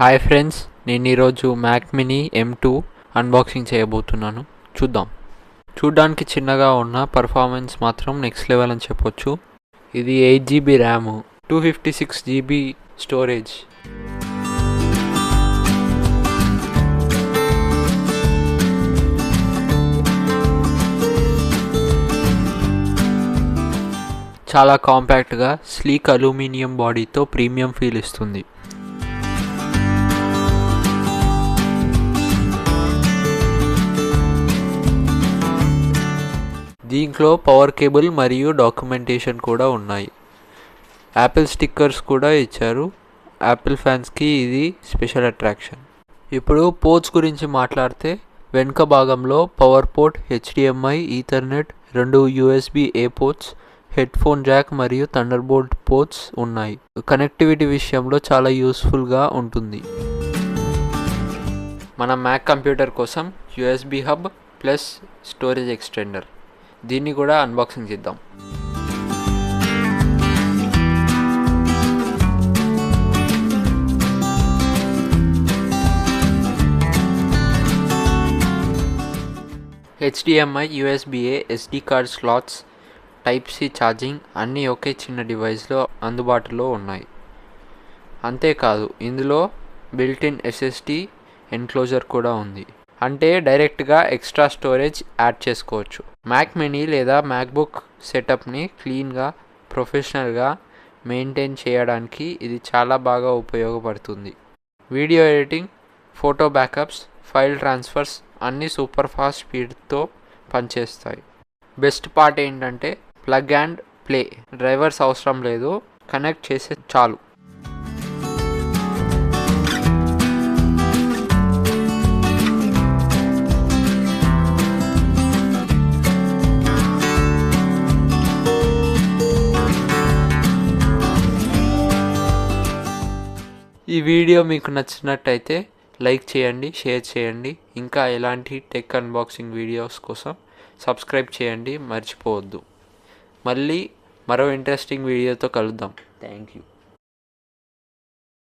Hi friends, నేను ఈరోజు Mac mini M2 unboxing చేయబోతున్నాను. చూడ్డానికి చిన్నగా ఉన్న పర్ఫార్మెన్స్ మాత్రం నెక్స్ట్ లెవెల్ అని చెప్పొచ్చు. ఇది 8GB ర్యామ్, 256GB స్టోరేజ్. చాలా కాంపాక్ట్గా స్లీక్ అల్యూమినియం బాడీతో ప్రీమియం ఫీల్ ఇస్తుంది. దీంట్లో పవర్ కేబుల్ మరియు డాక్యుమెంటేషన్ కూడా ఉన్నాయి. యాపిల్ స్టిక్కర్స్ కూడా ఇచ్చారు. యాపిల్ ఫ్యాన్స్కి ఇది స్పెషల్ అట్రాక్షన్. ఇప్పుడు పోర్ట్స్ గురించి మాట్లాడితే వెనుక భాగంలో power port, HDMI, Ethernet, 2 USB-A ports, headphone Jack మరియు థండర్బోల్ట్ పోర్ట్స్ ఉన్నాయి. కనెక్టివిటీ విషయంలో చాలా యూస్ఫుల్గా ఉంటుంది. మన మ్యాక్ కంప్యూటర్ కోసం USB hub plus storage extender. దీన్ని కూడా అన్బాక్సింగ్ చేద్దాం. HDMI, USB-A, SD card slots, Type-C charging అన్నీ ఒకే చిన్న డివైస్లో అందుబాటులో ఉన్నాయి. అంతేకాదు, ఇందులో బిల్ట్-ఇన్ SSD ఎన్క్లోజర్ కూడా ఉంది. అంటే డైరెక్ట్గా ఎక్స్ట్రా స్టోరేజ్ యాడ్ చేసుకోవచ్చు. మ్యాక్ మినీ లేదా మ్యాక్బుక్ సెటప్ని క్లీన్గా, ప్రొఫెషనల్గా మెయింటైన్ చేయడానికి ఇది చాలా బాగా ఉపయోగపడుతుంది. Video editing, photo backups, file transfers అన్నీ సూపర్ ఫాస్ట్ స్పీడ్తో పనిచేస్తాయి. బెస్ట్ పార్ట్ ఏంటంటే ప్లగ్ అండ్ ప్లే, డ్రైవర్స్ అవసరం లేదు, కనెక్ట్ చేసే చాలు. ఈ వీడియో మీకు నచ్చినట్టయితే లైక్ చేయండి, షేర్ చేయండి. ఇంకా ఎలాంటి టెక్ అన్బాక్సింగ్ వీడియోస్ కోసం సబ్స్క్రైబ్ చేయండి మర్చిపోవద్దు. మళ్ళీ మరో ఇంట్రెస్టింగ్ వీడియోతో కలుద్దాం. Thank you.